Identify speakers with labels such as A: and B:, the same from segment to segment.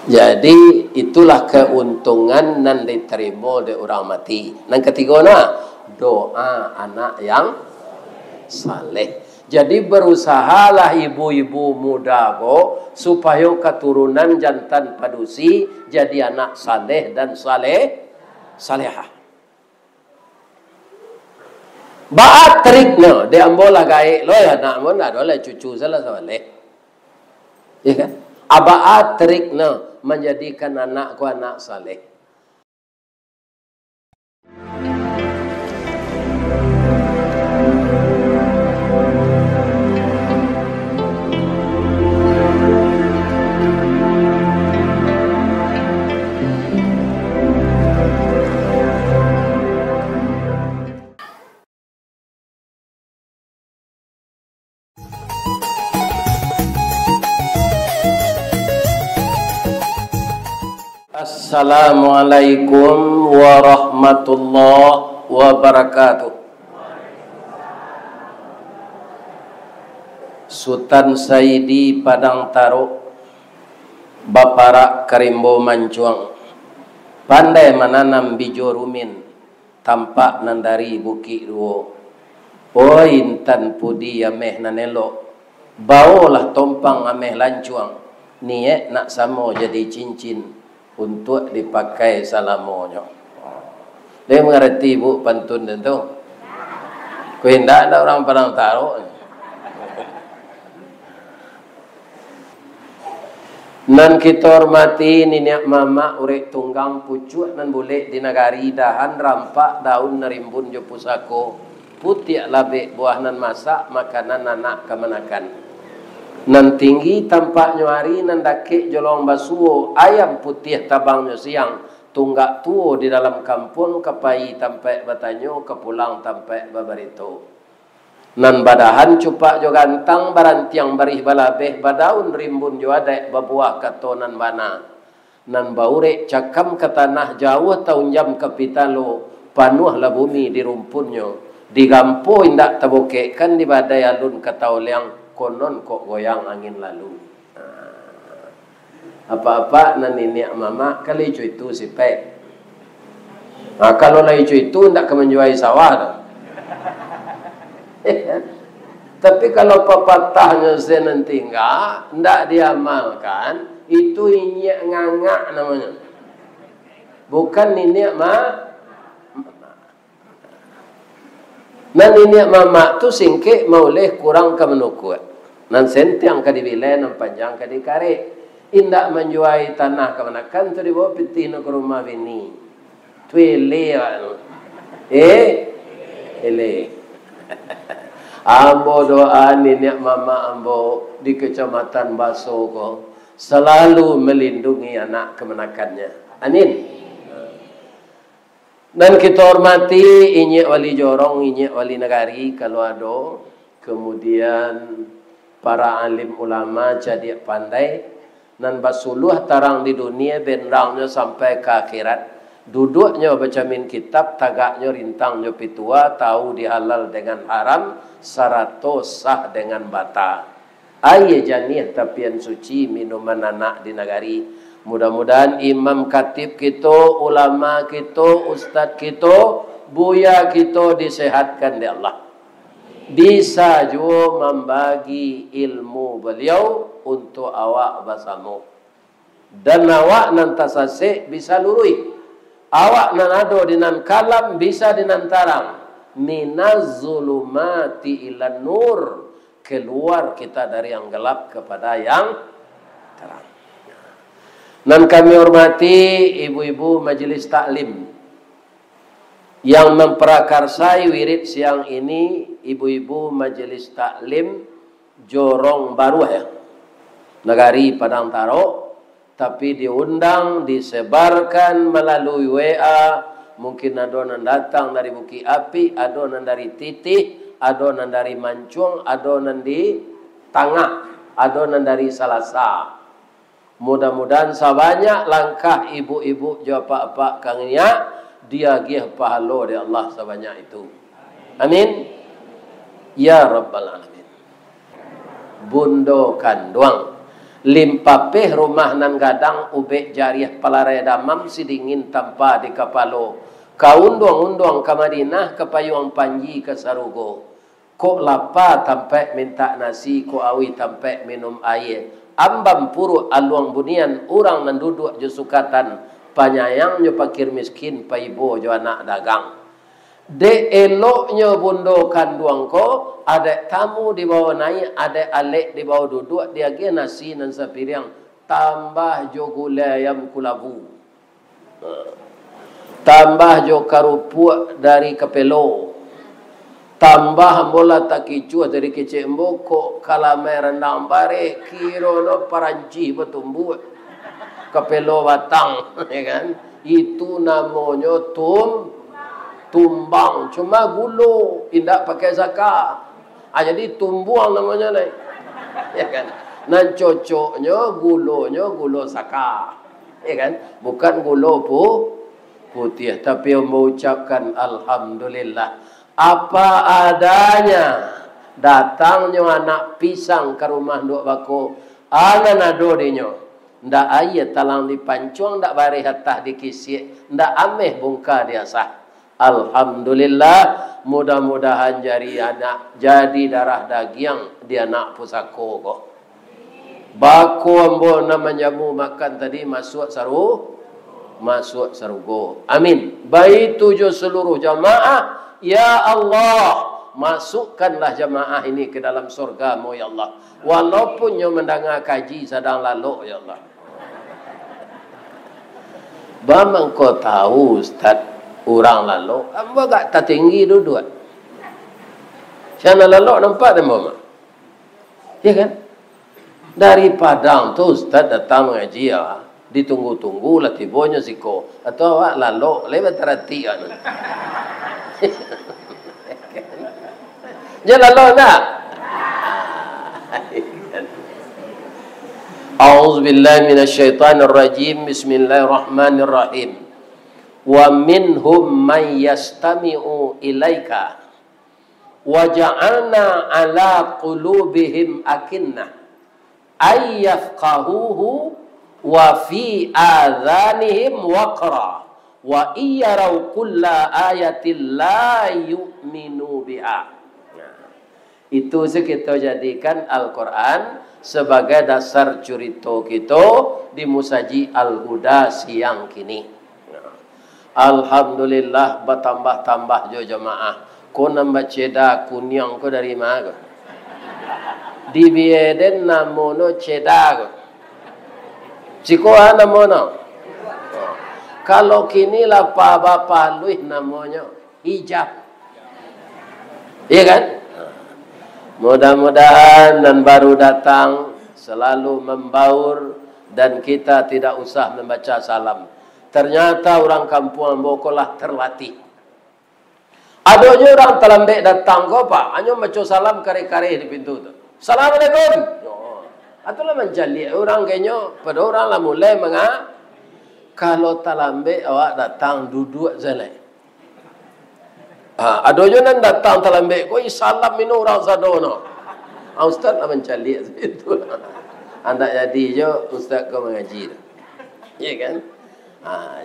A: Jadi itulah keuntungan nan diterima oleh orang mati. Yang ketiga doa anak yang saleh. Jadi berusahalah ibu-ibu muda supaya keturunan jantan padusi jadi anak saleh dan salehah. Baat triknya diambola gae lo ya nak mon adalah cucu salah saleh. Ya kan? Abaat triknya menjadikan anakku anak saleh. Assalamualaikum warahmatullahi wabarakatuh. Sultan Saidi Padang Taro, Baparak Karimbo Mancuang, pandai menanam bijo rumin, tampak nandari buki ruo. O intan pudi ameh nanelo, baolah tompang ameh lancuang, niat nak samo jadi cincin untuk dipakai salamonyo. Dia mengerti bu pantun itu? Kau hendak ada orang Padang Taro. Nan kita hormati niniak mama urek tunggang pucuk nan boleh di negari dahan rampak daun nerimbun jo pusako putih labek buah nan masak makanan anak kemenakan. Nan tinggi tampak nyuari nan dakik jolong basuo ayam putih tabangnya siang tunggak tuo di dalam kampung kepai tampak batanyo kepulang tampak babarito. Nan badahan cupak jo gantang barantiang barih balabeh badaun rimbun jo adek babuah katonan bana. Nan baurek cakam ke tanah jauh tahun jam kapitalo panuhlah bumi di rumpunyo digampo indak tabokekkan di badai alun kataoliang konon kok goyang angin lalu. Apa-apa nan nenek mama kali itu si pek. Nah, kalau lah itu ndak kemenjuai sawah. Tapi kalau pepatahnya nanti ndak diamalkan, itu inyek ngangak namanya. Bukan nenek Nan nenek mama tu singke mauleh kurang kemenukut. Nan sentiang kadibilai nan panjang kadikare. Indak menjuai tanah kemenakan tu dibawa piti ke rumah bini. Tu ele. Ele. Ambo doa nenek mama ambo di kecamatan Baso ko selalu melindungi anak kemenakannya. Amin. Dan kita hormati inyek wali jorong, inyek wali negari kalau ada. Kemudian para alim ulama jadi pandai. Dan basuluh tarang di dunia benrangnya sampai ke akhirat. Duduknya baca min kitab, tagaknya rintangnya pitua, tahu dihalal dengan haram, sarato sah dengan bata. Aye janih tapian suci minuman anak di negari. Mudah-mudahan imam khatib kita, ulama kita, ustaz kita, buya kita disehatkan di Allah. Bisa juga membagi ilmu beliau untuk awak basamu. Dan awak nan tasasik bisa lurui. Awak nan ado dinan kalam bisa dinan tarang. Minaz zulumati ilan nur. Keluar kita dari yang gelap kepada yang terang. Dan kami hormati ibu-ibu majelis taklim yang memprakarsai wirid siang ini, ibu-ibu majelis taklim Jorong Baru ya, negari Padang Taro, tapi diundang, disebarkan melalui WA, mungkin ada yang datang dari Bukit Api, ada yang dari Titih, ada yang dari Mancung, ada yang di Tangah, ada yang dari Salasa. Mudah-mudahan sebanyak langkah ibu-ibu jawab apa kangnya dia gih pahala dari Allah sebanyak itu. Amin. Ya Rabbal Alamin. Bundo kanduang. limpapeh rumah nan gadang ubek jariah palarai damam sidingin tanpa di kapalo. Kau undang-undang ke Madinah ke payung panji ke Sarugo. Kok lapar tampai minta nasi, kok awi tampai minum air. Ambam puru aluang bunian orang nan duduk je sukatan panyayangnya pakir miskin pa ibu jo anak dagang. De eloknya bundo kanduang ko, ada tamu di bawah naik, ada alek di bawah duduk, dia ge nasi nan sapiriang tambah jo gula ayam kulabu. Tambah jo karupuk dari kepelo. Tambah bola takicu dari kecik mboko kalamai rendang bare kiro no paranci bertumbuh kepelo batang ya kan, itu namanya tumbang, cuma gulu tidak pakai zakat. Jadi tumbuang namanya nih ya kan, nan cocoknya gulo zakat ya kan, bukan gulo putih. Tapi yang mengucapkan alhamdulillah apa adanya. Datangnya anak pisang ke rumah nduk bako, ana nado dinyo. Ndak ayat talang dipancuang, ndak bari hatah dikisik, ndak ameh bungka dia sah. Alhamdulillah, mudah-mudahan jadi darah daging dia nak pusako kok. Bako ambo namanya mu makan tadi masuk sarugo. Amin. Baik tujuh seluruh jamaah. Ya Allah, masukkanlah jamaah ini ke dalam surga-Mu ya Allah. Walaupun nyo mendengar kaji sedang lalu ya Allah. Bamang kau tahu Ustaz, orang lalu, amba gak tertinggi duduk. Siapa lalu nampak dan mama? Ya kan? Dari Padang tu Ustaz datang mengaji ya, ditunggu-tunggu lah tibonya siko. Atau awak lalu lewat terhati kan. Dia lalu tak? A'udzubillahi minasyaitonir rajim. Bismillahirrahmanirrahim. Wa minhum man yastami'u ilaika wa ja'alna ala qulubihim akinnah ay yafqahuhu wa fi adhanihim waqra wa iyaraw kulla ayatin la yu'minu biha. Itu kita jadikan Al-Quran sebagai dasar cerita kita di Musaji Al-Huda siang kini. Alhamdulillah bertambah-tambah jo jemaah. Ko nambah ceda kunyang ko dari mana? Di Bieden namono ceda ko. Ciko namono. Kalau kini lah bapa luih namanya hijab. Iya kan? Mudah-mudahan dan baru datang selalu membaur dan kita tidak usah membaca salam. Ternyata orang kampung Bokolah terlatih. Adanya orang terlembek datang kau pak, hanya baca salam kare-kare di pintu tu. Assalamualaikum. Atulah mencari orang kayaknya pada orang lah mulai kalau terlembek awak datang duduk zelai. Adanya nan datang terlembek kau salam minum orang sadono. Ustaz lah mencari itu. Anda jadi je ustaz kau mengaji. Ya kan?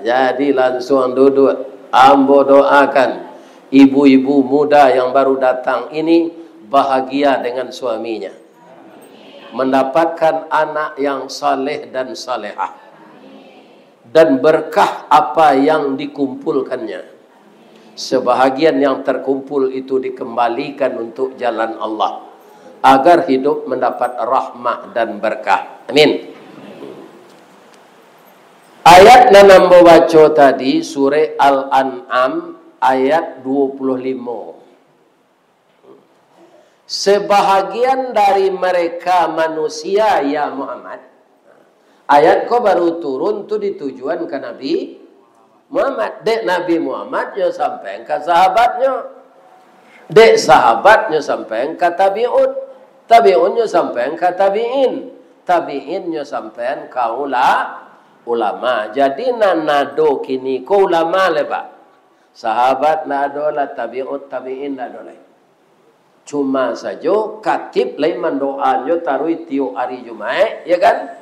A: Jadi langsung duduk. Ambo doakan ibu-ibu muda yang baru datang ini bahagia dengan suaminya. Mendapatkan anak yang saleh dan salehah. Dan berkah apa yang dikumpulkannya. Sebahagian yang terkumpul itu dikembalikan untuk jalan Allah. Agar hidup mendapat rahmah dan berkah. Amin. Ayat yang nambah baca tadi surah Al-An'am ayat 25. Sebahagian dari mereka manusia ya Muhammad. Ayat kau baru turun tu ditujuan ke Nabi Muhammad. Dek Nabi Muhammadnya sampai ke sahabatnya. Dek sahabatnya sampai ke tabi'un. Tabi'unnya sampai ke tabi'in. Tabi'innya sampai ke ulama. Jadi nado kini ko ulama le pak. Sahabat nado lah, tabi'ut tabi'in nado lah. Cuma saja katib lain mendoanya taruh tiap hari Jumat, ya kan?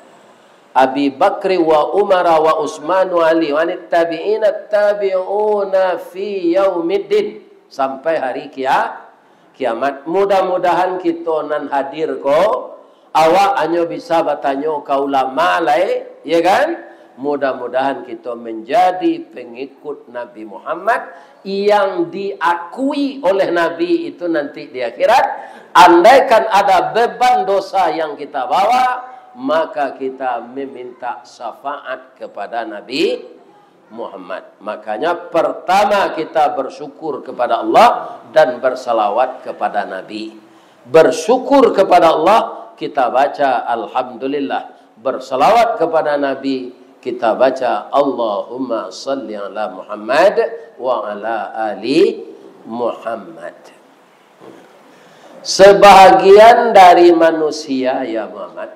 A: Abi Bakri wa Umar wa Utsman wa Ali wa tabi'ina tabi'una fi yaumiddin, sampai hari kiamat. Mudah-mudahan kita nan hadir ko awak hanya bisa bertanya ke ulama lain, ya kan? Mudah-mudahan kita menjadi pengikut Nabi Muhammad yang diakui oleh Nabi itu nanti di akhirat. Andaikan ada beban dosa yang kita bawa, maka kita meminta syafaat kepada Nabi Muhammad. Makanya pertama kita bersyukur kepada Allah dan bersalawat kepada Nabi. Bersyukur kepada Allah, kita baca Alhamdulillah. Bersalawat kepada Nabi, kita baca Allahumma salli ala Muhammad wa ala ali Muhammad. Sebahagian dari manusia, ya Muhammad,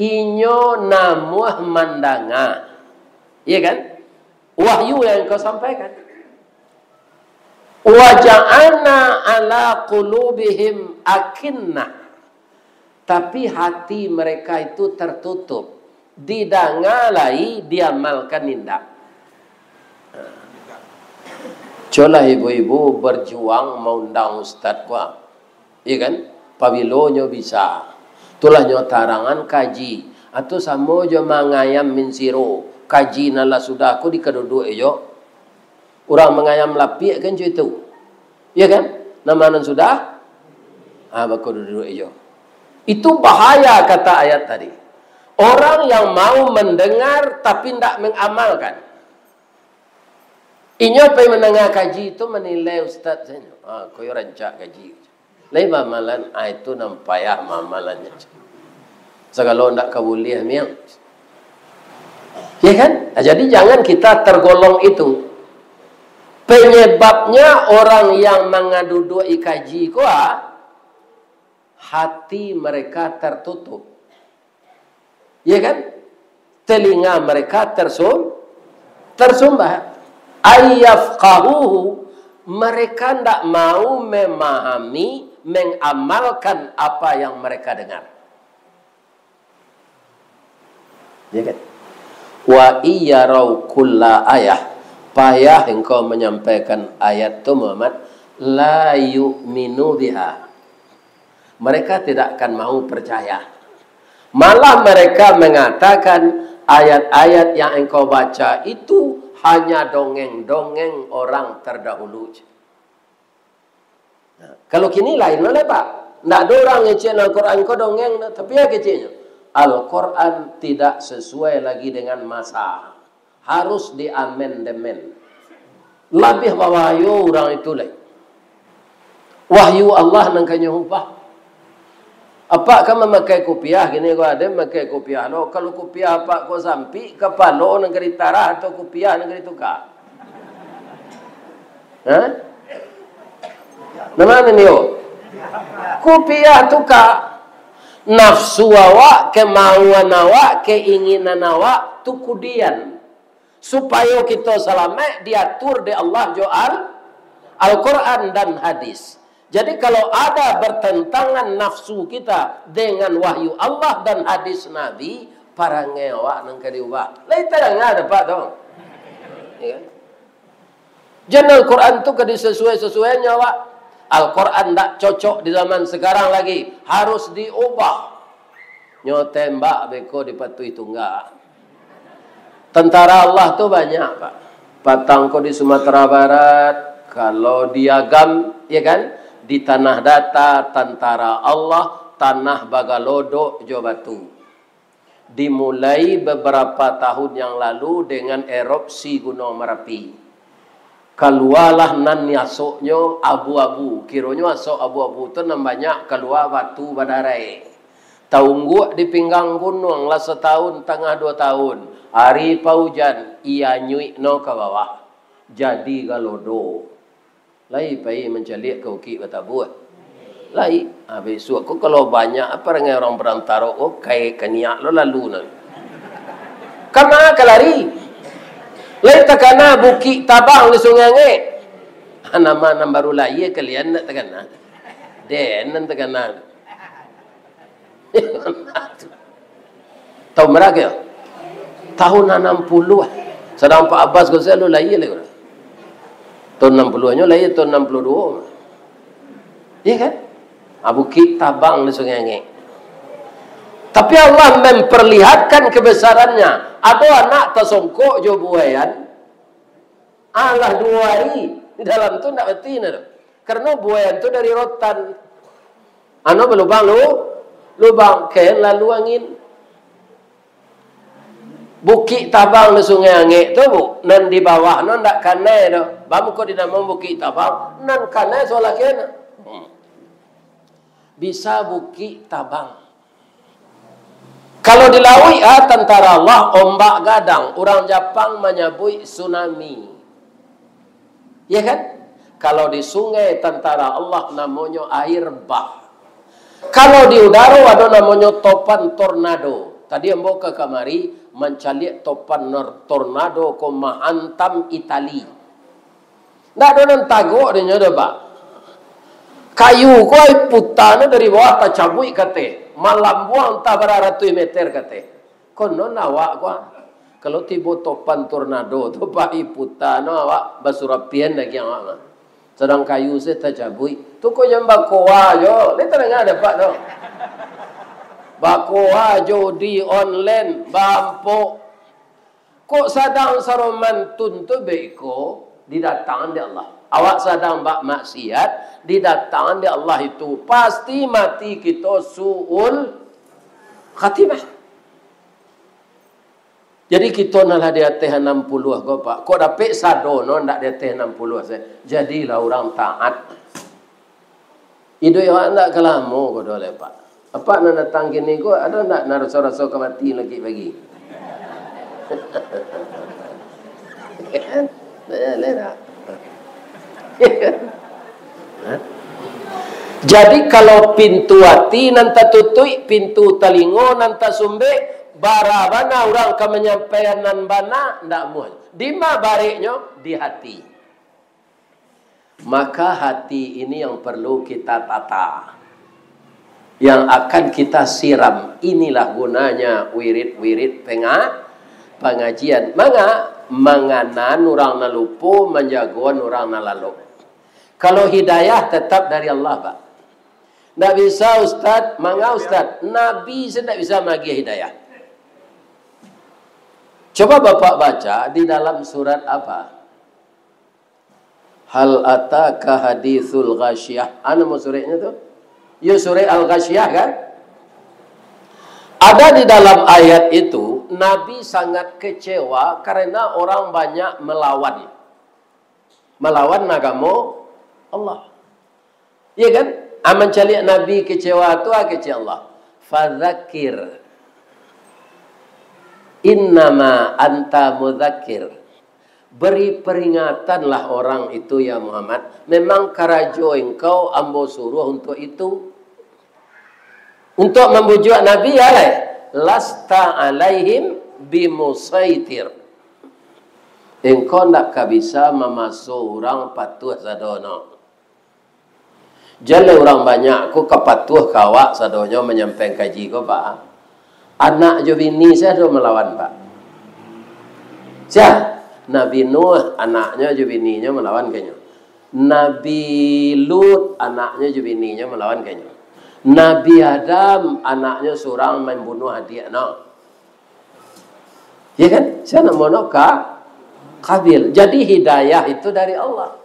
A: inyo namuh mandanga, iya kan? Wahyu yang kau sampaikan. Wa ja'alna ala qulubihim akinnah. Tapi hati mereka itu tertutup. Didangalai, diamalkan indah. Colah ibu-ibu berjuang mengundang ustaz kuah, iya kan? Pabilonyo bisa. Itulah nyo tarangan kaji. Atau samo jo mangayam min siro. Kaji nala sudah aku di keduduk ejo. Orang mengayam lapi kan itu. Iya kan? Namanan sudah? Baku duduk ejo. Itu bahaya kata ayat tadi. Orang yang mau mendengar tapi tidak mengamalkan. Inyo pergi mendengar kaji itu menilai ustaz saya. Kau rancak kaji. Lain mamalan, itu nampayah mamalannya. Segala tidak kabuliah miang. Ya kan? Jadi jangan kita tergolong itu. Penyebabnya orang yang mengadudui kaji kuah, hati mereka tertutup. Ya kan? Telinga mereka tersumbat. Ayyafqahuhu, mereka tidak mau memahami, mengamalkan apa yang mereka dengar. Ya kan? Wa iyarau kulla ayah, payah engkau menyampaikan ayat itu Muhammad, la yu'minu biha, mereka tidak akan mau percaya. Malah mereka mengatakan ayat-ayat yang engkau baca itu hanya dongeng-dongeng orang terdahulu. Nah, kalau kini lain lah Pak. Tidak ada orang ngecek Al-Quran kau dongeng, tapi ya keceknya. Al-Quran tidak sesuai lagi dengan masa. Harus diamandemen. Lebih wahyu orang itu lain. Wahyu Allah nangkanya upah. Apa kamu memakai kopiah gini kau ada memakai kopiah lo. Kalau kopiah apa kau sampi kepala negeri tarah atau kopiah negeri tukar. Hah? Nama ni yo. Kopiah tukar. Nafsu awak, kemauan awak, keinginan awak tu kudian. Supaya kita selamat diatur di Allah Joal Al-Quran dan hadis. Jadi kalau ada bertentangan nafsu kita dengan wahyu Allah dan hadis Nabi, para ngewak nang kadiubah. Lai tak ada Pak dong. Ya. Jangan Al-Quran tu ke disesuai-sesuainya Pak. Al-Quran tak cocok di zaman sekarang lagi, harus diubah. Nyo tembak beko dipatuhi tunggal. Tentara Allah tu banyak Pak. Patangko di Sumatera Barat, kalau diagam, ya kan? Di tanah data, tentara Allah, tanah Bagalodo, Jawa Batu. Dimulai beberapa tahun yang lalu dengan erupsi Gunung Merapi. Keluarlah nan asoknya abu-abu. Kiranya asok abu-abu itu banyak keluar batu badarai. Taungguk di pinggang gunung lah setahun, tengah 2 tahun. Hari paujan, ia nyuik no ke bawah. Jadi Galodo. Lai pai mencalik ke uki batabuat. Lai, besok aku kalau banyak apa dengan orang berantara kai keniak lo lalu na. Kama kalari. Lai takana buki tabang di sungai nge. Nama baru lai kalian nak takana. Den terkenal. Tahu mereka? Tahun 60. Sedang Pak Abbas kau selalu lahir lagi. Tahun 60-nya lahir tahun 62. Iya kan? Bukit Tabang di Sungai Angin. Tapi Allah memperlihatkan kebesarannya. Ada anak tersongkok jo buayan. Allah 2 hari. Di dalam tu tak betina tu. Karena buayan tu dari rotan. Ano berlubang lubang ken lalu angin. Bukit Tabang di Sungai Angin tu bu. Nan di bawah nan tak kanai tu. Bamu kau dinamai Bukit Tabang. Nan kanai soalnya kena. Bisa Bukit Tabang. Kalau di laut tentara Allah ombak gadang, orang Jepang menyebut tsunami. Ya kan? Kalau di sungai tentara Allah namanya air bah. Kalau di udara ada namanya topan tornado. Tadi yang ke kamari mencari topan tornado ko menghantam Itali. Ndak ada nan tagok dia nyoda Pak. Kayu ko ay putana dari bawah ta cabui kate. Malam buang tak beratus meter kata. Konon awak gua. Kalau tiba topan tornado tu pai putan awak basurapian lagi yang awak. Sedang kayu saya tercabui. Tu kau yang bakoa jo. Ni tengah dapat tu. Bakoa jo di online bampo. Kok sadang saroman tuntu beko didatang di Allah. Awak sedang bak maksiat, didatang di Allah itu pasti mati kita su'ul khatimah. Jadi kita nalah di atas 60 kau Pak. Kau dapat sadono ndak di atas 60 saya. Jadilah orang taat. Itu yang ndak kelamo kau dah Pak. Apa nak datang gini kau ada ndak rasa-rasa kau mati lagi bagi. Lera. Jadi kalau pintu hati nanta tutui, pintu telingo nanta sumbe, bara bana orang ke menyampaikan nan bana ndak muh. Di ma baliknya di hati. Maka hati ini yang perlu kita tata. Yang akan kita siram. Inilah gunanya wirid-wirid pengajian. Menganan orang nalupo, menjagoan orang nalalu. Kalau hidayah tetap dari Allah Pak. Tak bisa Ustaz, Ustaz. Nabi tidak bisa bagi hidayah. Coba Bapak baca di dalam surat apa? Hal ataka hadithul ghasyiyah. Ana mau suratnya tu? Ya surat Al-Ghasyiyah kan? Ada di dalam ayat itu, Nabi sangat kecewa karena orang banyak melawan. Melawan agama Allah. Ya kan? Aman cali Nabi kecewa tu kecewa Allah. Fadzakir. Innama anta mudzakir. Beri peringatanlah orang itu ya Muhammad. Memang karajo engkau ambo suruh untuk itu. Untuk membujuk Nabi ya lasta alaihim bimusaitir. Engkau tak bisa memasuk orang patuh sadono. Jale orang banyak ku kepatuh kawak sadonya menyampaikan kaji ko Pak. Anak jo bini saya do melawan Pak. Siapa? Nabi Nuh anaknya jo bininya melawan kayaknya. Nabi Lut anaknya jo bininya melawan kayaknya. Nabi Adam anaknya seorang membunuh adik no. Ya kan? Saya nak mono Kabil. Jadi hidayah itu dari Allah.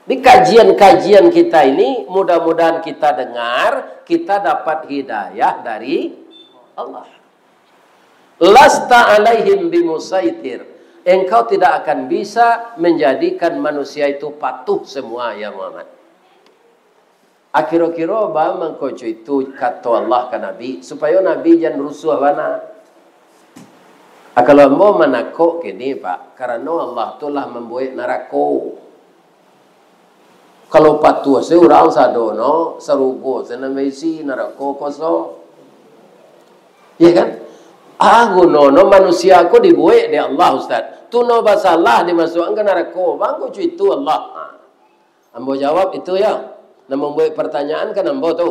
A: Di kajian-kajian kita ini mudah-mudahan kita dengar, kita dapat hidayah dari Allah. Lasta alaihim bimusaitir. Engkau tidak akan bisa menjadikan manusia itu patuh semua ya Muhammad. Akhir-akhir bah mengkoco itu kata Allah ke Nabi supaya Nabi jangan rusuh bana. Kalau mau menakok kini Pak, karena Allah telah membuat neraka. Kalau patuh seorang sadono serugo senamisi neraka kosong. Ya kan? Gunono manusia aku dibuat di Allah Ustaz. Tuno basalah dimasukkan ke neraka. Bangku itu Allah. Ambo jawab itu ya. Nak membuat pertanyaan kan ambo tu.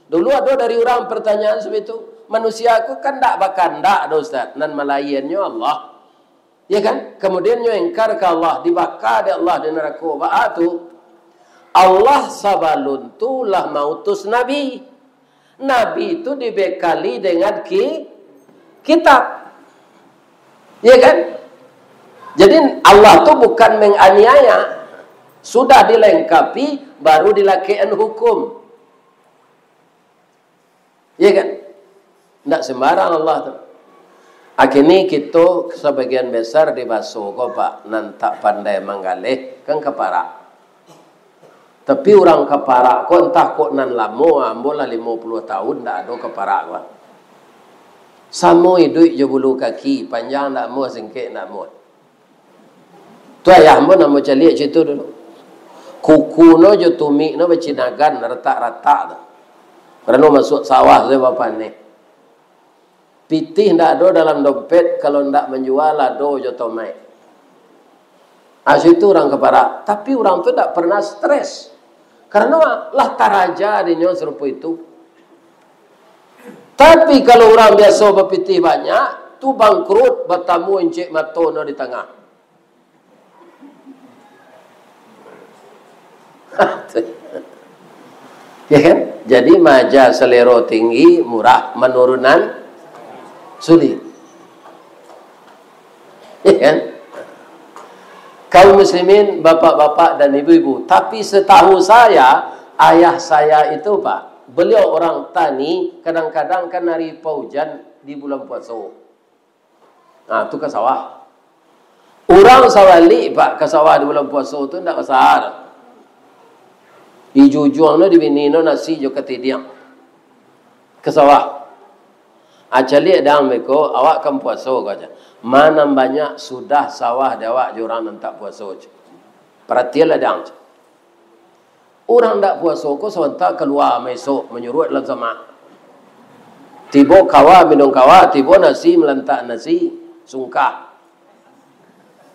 A: Dulu ada dari orang pertanyaan seperti itu. Manusia aku kan tak bakal tak ada Ustaz. Nan malayannya Allah. Ya kan? Kemudian nyo ingkar ke Allah, dibakar di Allah di neraka. Ba'atu Allah sabalun tu lah mautus Nabi. Nabi itu dibekali dengan kitab. Ya kan? Jadi Allah tu bukan menganiaya. Sudah dilengkapi baru dilakukan hukum. Ya kan? Tak sembarang Allah tu. Akhirnya kita sebagian besar dibasuh kok Pak, nan tak pandai menggalih kan keparak. Tapi orang keparak kok entah kok nan lama, ambolah 50 tahun tak ada keparak Pak. Samo hidup je bulu kaki, panjang tak mau, singkit tak mau. Tu ayah ambo nak mau calik situ dulu. Kuku no je tumik no bercinagan retak-retak tu. Kerana masuk sawah saya bapak ni. Pitih tidak ada dalam dompet kalau tidak menjual ada je tomai. Itu orang keparak. Tapi orang tu tidak pernah stres. Karena lah taraja dia serupa itu. Tapi kalau orang biasa berpitih banyak, tu bangkrut bertamu encik matono di tengah. Ya kan? Jadi maja selero tinggi, murah, menurunan sulit. Ya kan? Kaum muslimin, bapak-bapak dan ibu-ibu. Tapi setahu saya, ayah saya itu Pak, beliau orang tani, kadang-kadang kan hari paujan di bulan puasa. Nah, itu ke sawah. Orang sawali Pak, ke sawah di bulan puasa itu tidak besar. Dijujuang no, dibini no, nasi jo ketidiang. Ke sawah. Acali ada mereka, awak kan puasa kaca. Mana banyak sudah sawah dewak jurang tak puasa. Perhatianlah dang. Orang tak puasa ko sebentar keluar mesok menyurut dalam sama. Tiba kawa minum kawa, tiba nasi melentak nasi, sungkah.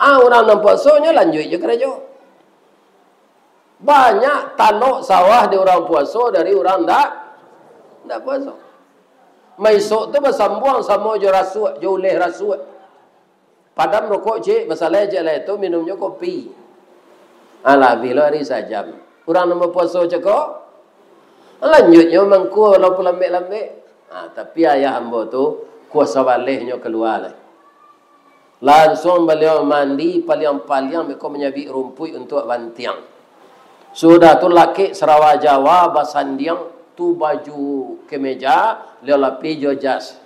A: Orang nak puasanya lanjut je kerja. Banyak tanok sawah di orang puasa dari orang tak puasa. Maisok tu bersambung sama je rasuk, je uleh rasuk. Padam rokok cik, masalah je lah itu minumnya kopi. Alah, bila hari sajam. Orang nama puasa cakap, lanjutnya mangku walaupun lambik-lambik. Tapi ayah hamba tu, kuasa balihnya keluar lah. Langsung beliau mandi, paliang-paliang, mereka menyabik rumput untuk bantiang. Sudah tu laki Sarawak Jawa, basandiang, tu baju kemeja, dia lapi jojas.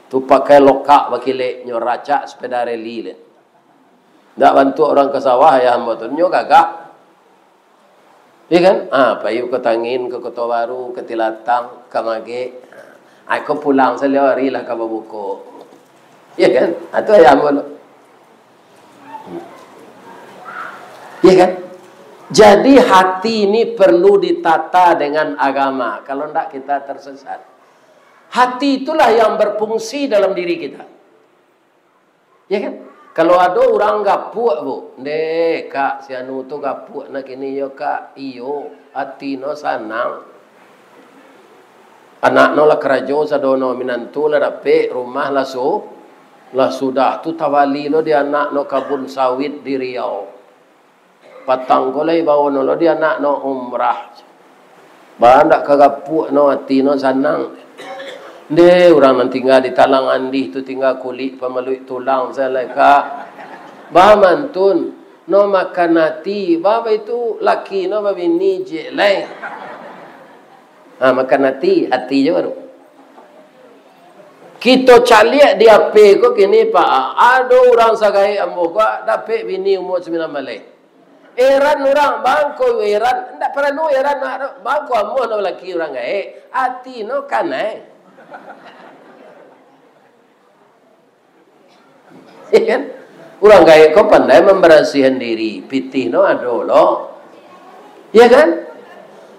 A: Tu pakai lokak bakilek, nyo racak sepeda reli le. Tak bantu orang ke sawah ya hamba tu, nyo gagak. Ya kan? Payu ke Tangin, ke Kota Baru, ke Tilatang, ke Mage. Aku pulang selama hari lah ke Babuko. Ya kan? Itu ya hamba tu. Ya kan? Jadi hati ini perlu ditata dengan agama. Kalau tidak kita tersesat. Hati itulah yang berfungsi dalam diri kita. Ya kan? Kalau ada orang gapuk bu. Dek kak, si anu tu gapuk nak ini yo kak. Iyo, hati no sanang. Anak no lah kerajo sadono minantu lah dapet rumah lah so. Lah sudah tu tawali lo dia anak no kabun sawit di Riau. Patang kolai bawa no lo dia anak no umrah. Bandak kagapuk no hati no sanang. Dia orang nanti tinggal di talang andi tu tinggal kulit pemeluk tulang saya leka. Bah mantun no makan hati, bah itu laki no babini je lain. Makan hati je baru. Kita caliak dia pe ko kini pak. Ada orang sagai ambo ko dapat bini umur 9 malai. Eran orang bangko eran, ndak perlu eran bangko ambo no laki orang gae. Hati no kanai. Ya kan? Orang kaya kau pandai membersihkan diri. Pitih no ado lo. Ya kan?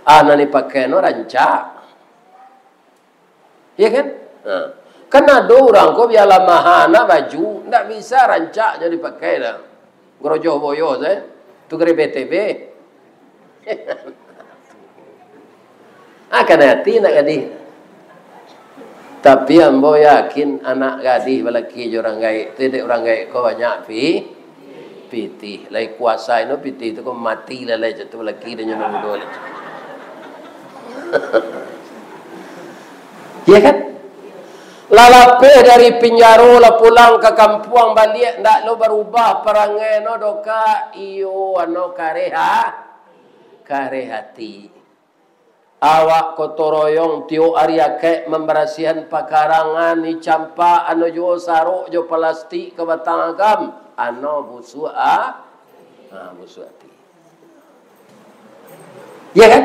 A: Nani pakai no rancak. Ya kan? Kan ada orang kau biarlah mahana baju. Tak bisa rancak jadi pakai dah. Gerojoh boyo saya. Tu kere BTB. Akan hati nak gadis. Tapi ambo yakin anak gadis balaki orang gaik. Tidak orang gaik kau banyak pitih. Lai kuasa itu pitih itu kau mati lah lai jatuh balaki dan nyono mudo. Ya kan? Lalape dari penjara la pulang ke kampung balik ndak lo berubah perangai no doka iyo ano karehati. Awak kotoroyong tio ariake memberasihan pakarangan ni campa ano jo saruk jo plastik ke batang agam ano busua busuati. Ya kan?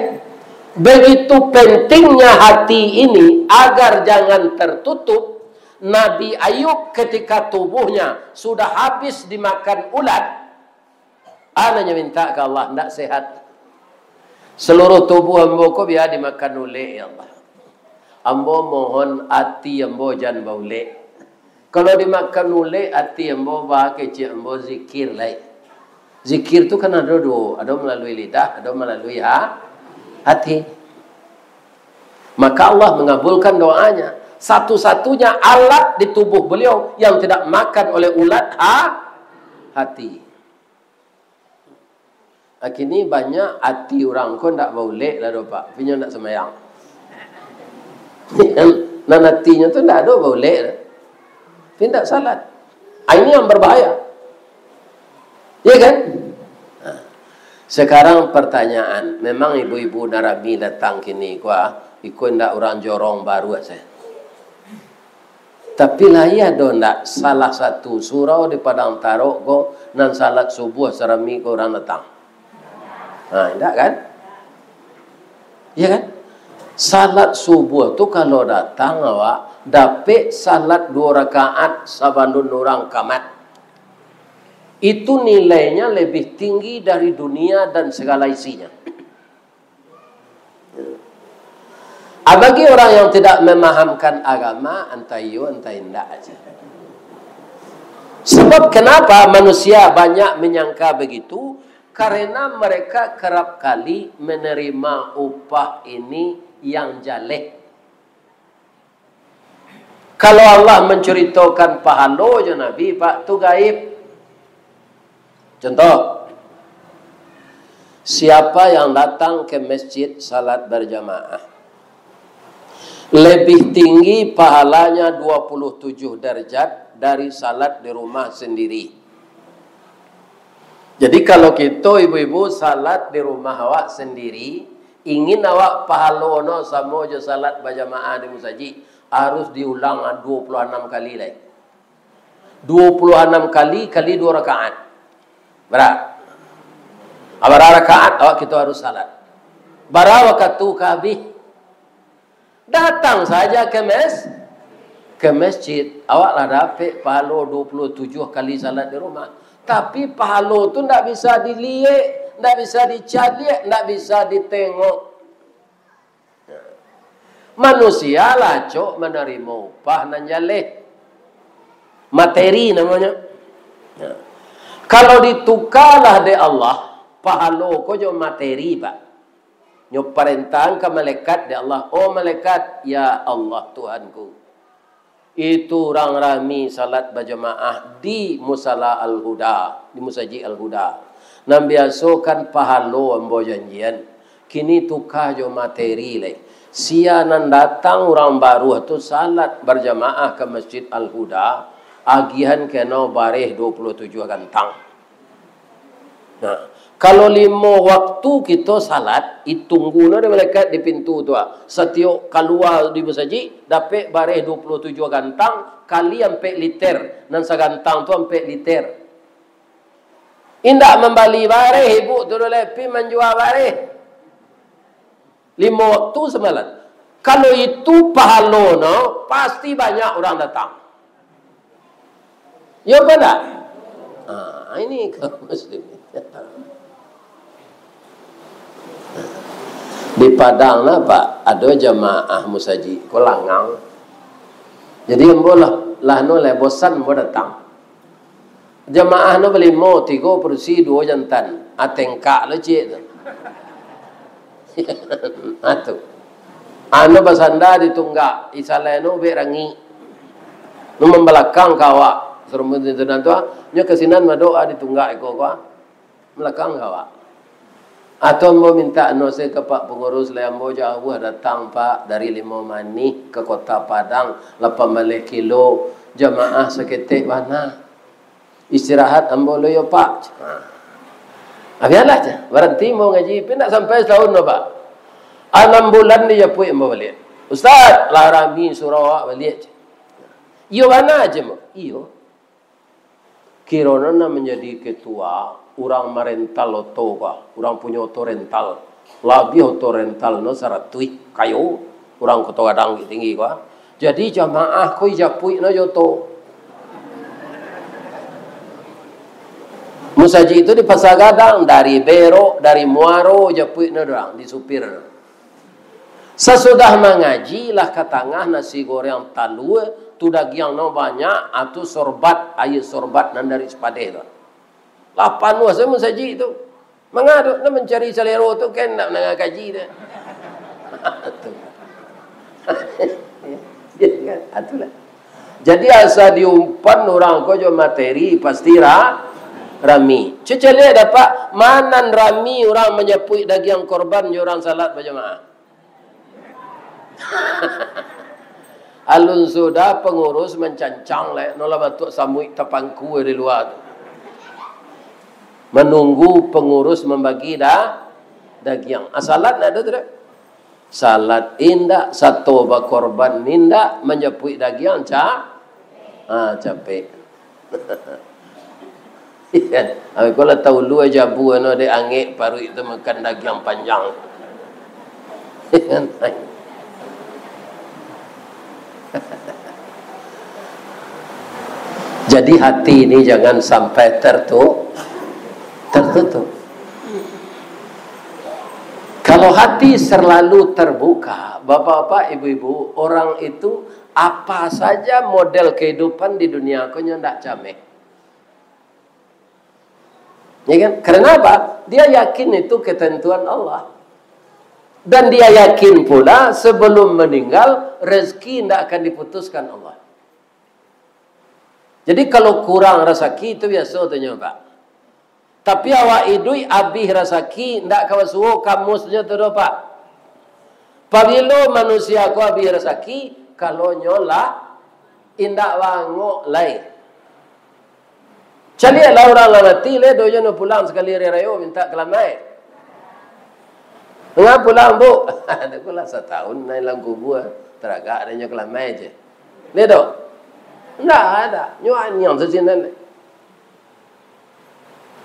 A: Begitu pentingnya hati ini agar jangan tertutup. Nabi Ayub ketika tubuhnya sudah habis dimakan ulat, anaknya minta ke Allah, tidak sehat. Seluruh tubuh ambo ko biar dimakan ule ya Allah. Ambo mohon hati ambo jangan baule. Kalau dimakan ule hati ambo bah kecil ambo zikir lai. Zikir tu kan ada dua, ada melalui lidah, ada melalui hati. Maka Allah mengabulkan doanya. Satu-satunya alat di tubuh beliau yang tidak makan oleh ulat hati. Kini banyak hati orang kau tak boleh lah Pak. Punya tak semayang. Dan hatinya tu tak ada boleh lah. Tidak salat. Ini yang berbahaya. Ya kan? Sekarang pertanyaan, memang ibu-ibu Narami datang kini ikut ndak orang jorong baru aja. Tapi lah ya do ndak salah satu surau di Padang Tarok ko nan salat subuh serami ko orang datang. Ndak kan? Ya kan? Salat subuh tu kalau datang awak dapat salat 2 rakaat sabandun orang kamat. Itu nilainya lebih tinggi dari dunia dan segala isinya. Bagi orang yang tidak memahamkan agama, entah iyo, entah indah aja. Sebab kenapa manusia banyak menyangka begitu? Karena mereka kerap kali menerima upah ini yang jelek. Kalau Allah menceritakan pahala je Nabi, Pak, tu gaib. Contoh, siapa yang datang ke masjid salat berjamaah, lebih tinggi pahalanya 27 derajat dari salat di rumah sendiri. Jadi kalau kita ibu-ibu salat di rumah awak sendiri, ingin awak pahala sama je salat berjamaah di masjid, harus diulang 26 kali lagi. 26 kali 2 rakaat. Berapa rakaat awak kita harus salat. Berapa waktu kabih? Datang saja ke masjid. Awaklah dapat pahala 27 kali salat di rumah. Tapi pahala tu tidak bisa dilihat, tidak bisa dicari, tidak bisa ditengok. Manusia lacok menerima upah nan jaleh. Materi namanya. Kalau ditukarlah de Allah, pahala ko jo materi Pak. Nyo perintahkan ke malaikat de Allah, oh malaikat, ya Allah Tuhanku. Itu orang rami salat berjamaah di Musala Al-Huda, di Masjid Al-Huda. Nam biasakan pahala ambo janjian. Kini tukar jo materi le. Sia nan datang orang baru tu salat berjamaah ke Masjid Al-Huda. Agihan kena bareh 27 gantang. Nah, kalau 5 waktu kita salat, ditunggu na malaikat di pintu tu. Setiap keluar di masjid dapat bareh 27 gantang kali 4 liter. Dan segantang tu 4 liter. Indak membali bareh ibu tu lepi menjual bareh. 5 waktu semalam. Kalau itu pahala no, pasti banyak orang datang. Ya benar. Ini kaum muslim. Di Padang lah Pak, ada jamaah musaji, kolangang. Jadi lah no le bosan mo datang. Jamaah no beli mo 3 kursi 2 jantan, atengka lo cik tu. Atu. Ano basanda ditunggak, isaleno be rangi. Nu membelakang kawa, serumun itu nantua, nyo kesinan madoa ditunggak iko kwa, belakang kawa. Atau mau minta ano saya ke Pak Pengurus Layambo jauh datang Pak dari Limau-Mani ke Kota Padang 18 kilo jamaah seketik mana istirahat ambo loyo Pak. Abiarlah je berhenti mau ngaji pindah sampai setahun no Pak. 6 bulan dia pui ambo balik. Ustaz larami surau balik. Iyo mana aja mo? Iyo. Kirana menjadi ketua orang merental oto ka, orang punya oto rental, lebih oto rental no saratui kayu, orang Kota Padang tinggi ka. Jadi jamaah koi japui no joto. Musaji itu di Pasar Gadang dari Bero, dari Muaro japui no dorang di supir. Sesudah mengaji lah ke tengah nasi goreng talue, tu daging no banyak, atau sorbat, air sorbat nan dari sepade tu. 8 saya mensaji itu. Mengaduk nak mencari selero tu kan nak kaji dia. Itulah. Jadi asal diumpan orang kau jo materi pasti rami. Cecele dapat manan rami orang menyepui daging korban jo orang salat berjamaah. Alun sudah pengurus mencancang le nola batuk samui tapangku di luar tu. Menunggu pengurus membagi daging. Salat ada tidak? Salat indah, satu korban indah, menyepui daging capek. Kalau tahu lu aja bu, no de angin baru itu makan daging panjang. Jadi hati ini jangan sampai tertutup. Kalau hati selalu terbuka, bapak-bapak, ibu-ibu, orang itu apa saja model kehidupan di dunia aku ndak camek. Ya kan? Karena apa? Dia yakin itu ketentuan Allah. Dan dia yakin pula sebelum meninggal rezeki tidak akan diputuskan Allah. Jadi kalau kurang rezeki itu biasa tu nyoba. Tapi awak idui abih rezeki ndak kawasuo kamusnya tu Pak. Pabilo manusia ko abih rezeki kalau nyola indak wangok lain. Cali lah orang mati le dojo no pulang sekali rayo minta kelamai. Enggak pulang bu, ada pula setahun naik lang kubur teragak adanya kelamai je. Le do, enggak ada nyuan yang sesinan.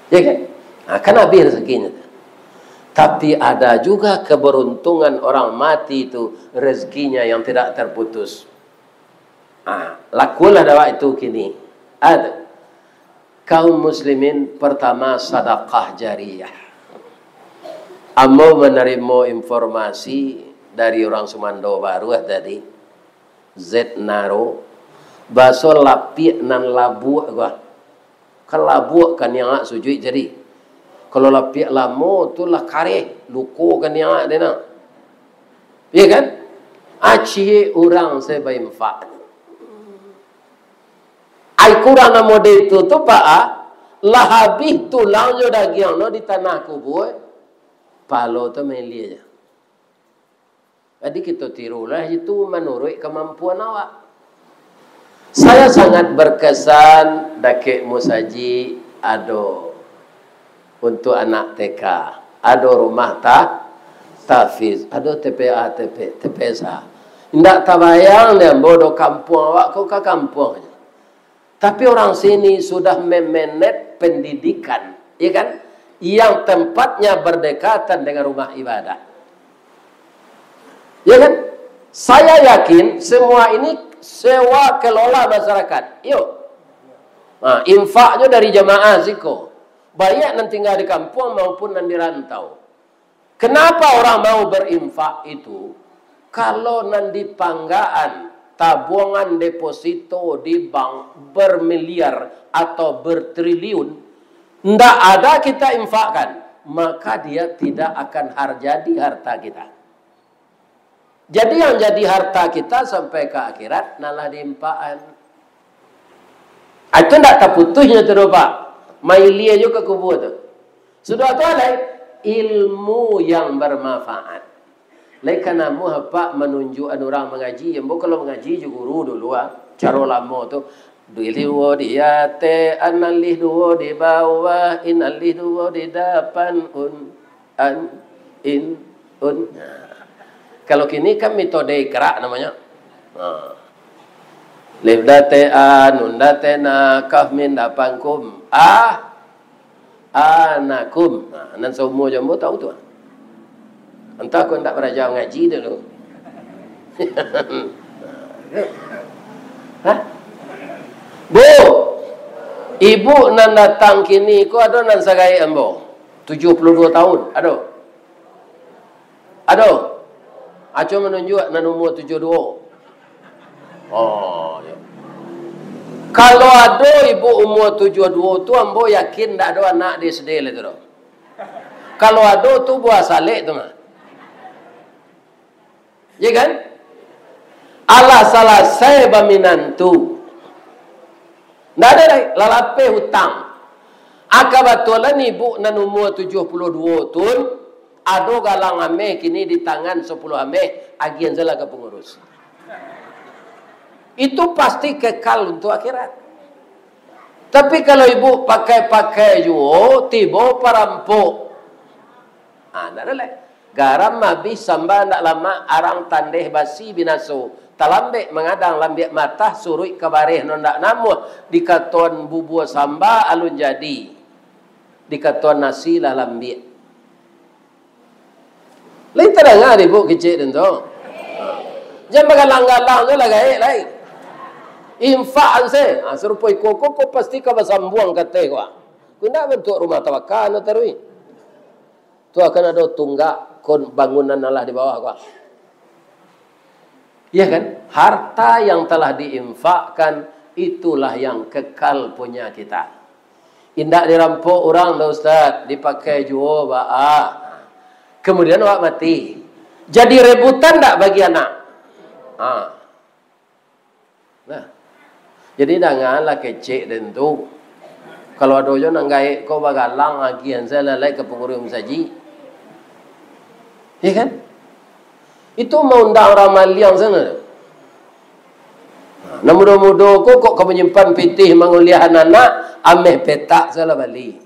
A: Ya kan? Akan habis rezekinya. Tapi ada juga keberuntungan orang mati itu rezekinya yang tidak terputus. Lakulah dakwah itu kini. Ada kaum muslimin pertama sedekah jariyah. Amo menerima informasi dari orang Sumando Baru tadi. Z Naro baso lapik nan labu gua. Kan labu kan yang sujud jadi. Kalau lapik lamo tu lah kare, luko kan yang ada na. Ya kan? Aci orang saya bayimfa. Ai kurang model itu tu pak lah habis tulang jo daging no di tanah kubur. Palo tu meli aja. Jadi kita tirulah itu menurut kemampuan awak. Saya sangat berkesan dakek musaji ado untuk anak TK, ado rumah tafiz, ado TPA, TPSA. Tidak terbayang dia bodoh kampung awak kau ke kampung. Tapi orang sini sudah memanage pendidikan, ya kan? Yang tempatnya berdekatan dengan rumah ibadah. Ya kan? Saya yakin semua ini sewa kelola masyarakat. Yuk. Nah, infaknya dari jamaah ziko. Banyak yang tinggal di kampung maupun yang di rantau. Kenapa orang mau berinfak itu? Kalau nanti panggaan, tabungan deposito di bank bermiliar atau bertriliun, tidak ada kita infakkan, maka dia tidak akan jadi harta kita. Jadi yang jadi harta kita sampai ke akhirat nalah diimpaan. Itu tidak terputusnya tu Pak. Mailia juga kubur tu. Sudah tu ada ilmu yang bermanfaat. Lekana mu apa menunjuk orang mengaji. Yang kalau mengaji juga guru dulu cara lama tu. Diliwo di ate, analih duo di bawah, inalih duo di depan, un. Kalau kini kan metode kerak namanya. Lif date nun date na kaf min dapangkum anakum. Nan semua jambu tahu tu. Entah kau tak belajar ngaji dulu. Hah? Bu, ibu nan datang kini ko ada nan sagai ambo 72 tahun, ada. Aco menunjuk nan umur 72. Oh, ya. Kalau ada ibu umur 72 tu ambo yakin tak ada anak dia sedih tu. Kalau ada tu buah salik tu mah. Ya kan? Allah salah saya baminantu. Tak ada lagi. Lalape hutang. Akabatulan ibu nan umur 72 tahun. Ada galang ameh kini di tangan 10 ameh. Agian salah ke pengurus. Itu pasti kekal untuk akhirat. Tapi kalau ibu pakai-pakai juga. Tiba perampok. Tak ada lagi. Garam habis sambal tak lama. Arang tandeh basi binaso. Talambek mengadang lambek mata surui kabareh nondak namu dikatuan bubur samba alun jadi dikatuan nasi lah lambek. Lain terang ibu kecil tentu. Jangan galang-galang je lah gaik lain. Infak se, serupa koko pasti kau bersambuang kata kau. Kau nak bentuk rumah tawakan terui. Tu akan ada tunggak kon bangunan Allah di bawah kau. Ya kan? Harta yang telah diinfakkan itulah yang kekal punya kita. Indak dirampok orang dah Ustaz, dipakai juga kemudian awak mati. Jadi rebutan tak bagi anak? Nah. Jadi janganlah kecek tentu. Kalau ada orang nak gaik kau bagalang agian saya lalai ke pengurus saji. Ya kan? Itu mau undang ramal yang sana. Nah, mudah-mudah kok menyimpan pitih menguliah anak ameh petak salah balik.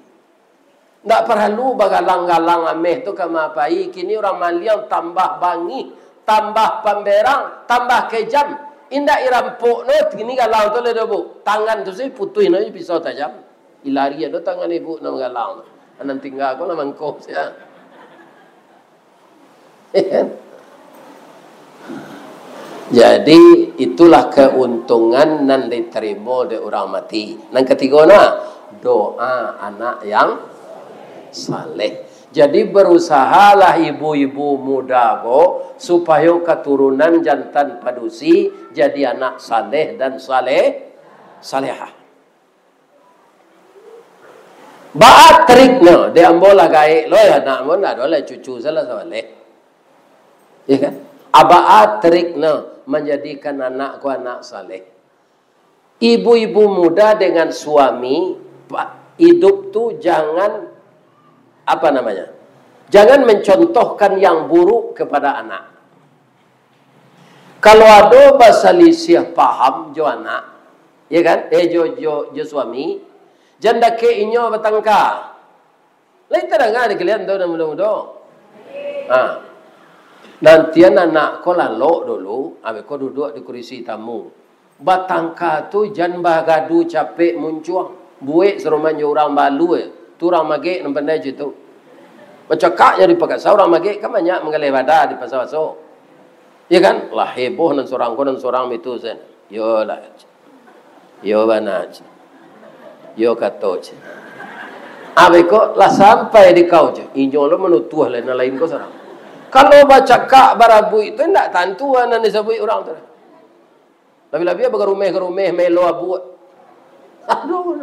A: Tak perlu bagalang-galang ameh tu kemapai. Kini orang maliang tambah bangi, tambah pemberang, tambah kejam. Indak irampuk no, kini galang tu le bu. Tangan tu saya putuh no pisau tajam. Ilari ada tangan ibu nak galang. Anan tinggal aku lah mangkok saya. Jadi itulah keuntungan nan diterima oleh orang mati. Yang ketiga doa anak yang saleh. Jadi berusahalah ibu-ibu muda supaya keturunan jantan padusi jadi anak saleh dan salehah. Baat triknya diambola gaik lo ya nak mon ada lah cucu salah saleh. Ya kan? Abaat triknya menjadikan anakku anak saleh. Ibu-ibu muda dengan suami hidup tu jangan jangan mencontohkan yang buruk kepada anak. Kalau ada bahasa lisih paham jo anak, ya kan? Jo suami, janda ke inyo batangka. Lain terang kalian tu mudah-mudah. Nantian anak ko lalok dulu, abe ko duduk di kursi tamu. Batangka tu jan bagadu capek muncuang. Buik serumannya orang balu tu orang magik nampak dah je tu. Bercakapnya di pakasa orang magik kan banyak mengalih badan di pasar-pasar. Ya kan? Lah heboh dan seorang itu sen. Yo lah. Yo banaj. Yo katoj. Abe ko lah sampai di kau je. Injo lo menutuh lain ko seorang. Kalau baca kak barabu itu tidak tentuan dan disebut orang tu. Lebih-lebih berumeh melo abu. Aduh.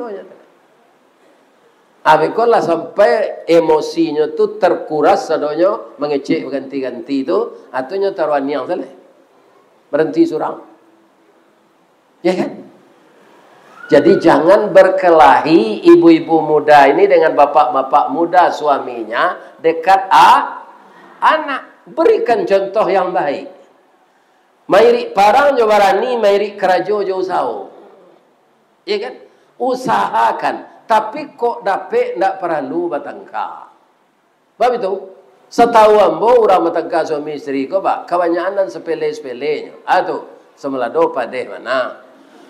A: Abikon lah sampai emosinya tu terkuras sadonyo mengecek ganti-ganti tu atunya taruhan yang salah. Berhenti surang. Ya kan? Jadi jangan berkelahi ibu-ibu muda ini dengan bapak-bapak muda suaminya dekat anak. Berikan contoh yang baik. Mairi parang jo barani, mairi kerajo jo usau. Ya kan? Usahakan. Tapi kok dapet ndak perlu batangka. Bab itu, setahu ambo orang batangka suami istri ko ba, kebanyakan sepele-sepelenya. Atuh, semelado padeh mana?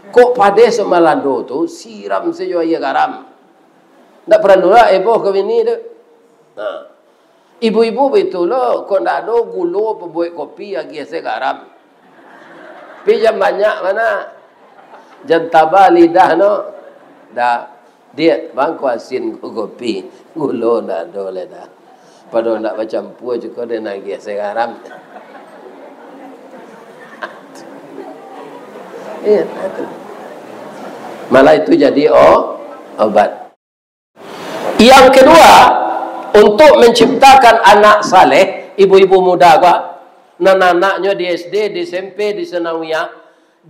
A: Kok padeh semelado tu siram sejo iya garam. Ndak perlu lah eboh ke bini tu. Nah. Ibu-ibu betul lo, kok ndak ada gula pembuat kopi lagi ese garam. Pinjam banyak mana? Jantaba lidah no. Dah dia bangku asin kopi gula ndak ada le dah. Padahal ndak macam puas juga dia lagi ese garam. Iya, itu. Malah itu jadi obat. Yang kedua, untuk menciptakan anak saleh, ibu-ibu muda kok, anak-anaknya di SD, di SMP, di Senawiyah,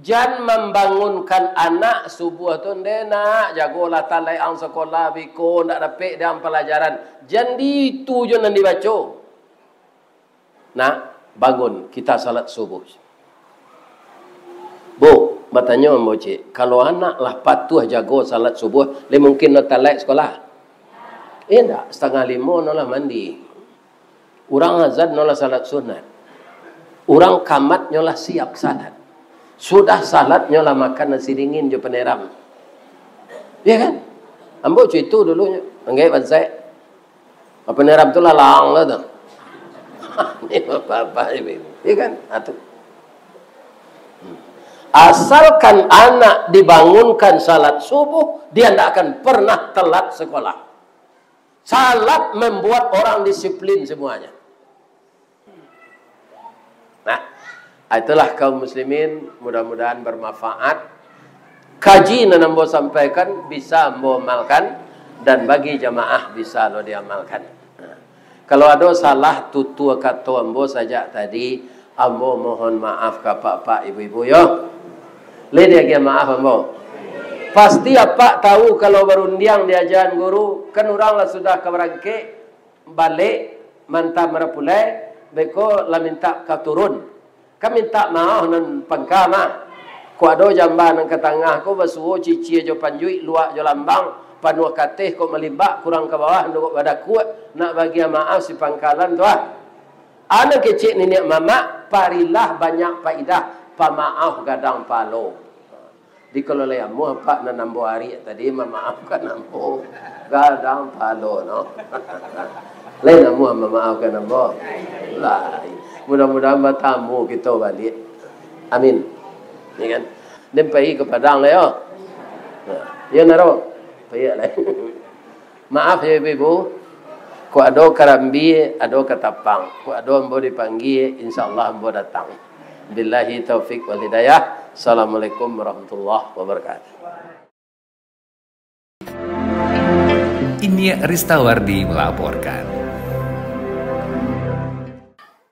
A: jangan membangunkan anak subuh tu nak jagolah talai ang sekolah biko ndak dapat dalam pelajaran. Jangan itu je nan dibaca. Nak bangun kita salat subuh. Bu, bertanya Mbok Cik, kalau anak lah patuh jago salat subuh, le mungkin nak talai sekolah? Enggak, 4:30 nolah mandi. Orang azan nolah salat sunat. Orang kamat nolah siap salat. Sudah salat nyolah makan nasi dingin jo peneram. Ya kan? Ambo itu dulunya. Enggak bansai. Peneram tu lalang lah tu. Ini apa-apa ini. Ya kan? Atuh. Asalkan anak dibangunkan salat subuh, dia tidak akan pernah telat sekolah. Salat membuat orang disiplin semuanya. Nah, itulah kaum muslimin, mudah-mudahan bermanfaat. Kaji yang ambo sampaikan bisa ambo amalkan, dan bagi jamaah bisa lo diamalkan. Nah, kalau ada salah tutur kata ambo saja tadi, ambo mohon maaf ke pak ibu-ibu yo. Lede dia maaf ambo. Pasti apa tahu kalau berundiang diajaran guru, kan orang lah sudah keberangke balik mantap merapulai, beko lah minta katurun. Kami minta maaf nan pangkama. Ko ado jamban nang ketengah ko basuo cici jo panjui luak jo lambang panuh kateh ko melibak kurang ke bawah ndok badak kuat nak bagi maaf si pangkalan tu ah. Ana kecik nenek mama parilah banyak faidah pamaaf gadang palo. Dikelola mu apa nan nambo hari tadi memaafkan nambo gadang palo no. Lain namu memaafkan nambo. Lain. Mudah-mudahan bertamu kita balik. Amin. Ya kan? Dan pergi ke Padang lah ya. Ya naro. Pergi lah. Maaf ya ibu. Ko ada karambi, ada ketapang. Ko ada ambo dipanggil, insya-Allah ambo datang. Billahi taufik wal hidayah. Assalamualaikum warahmatullahi wabarakatuh.
B: Ini Ristawardi melaporkan.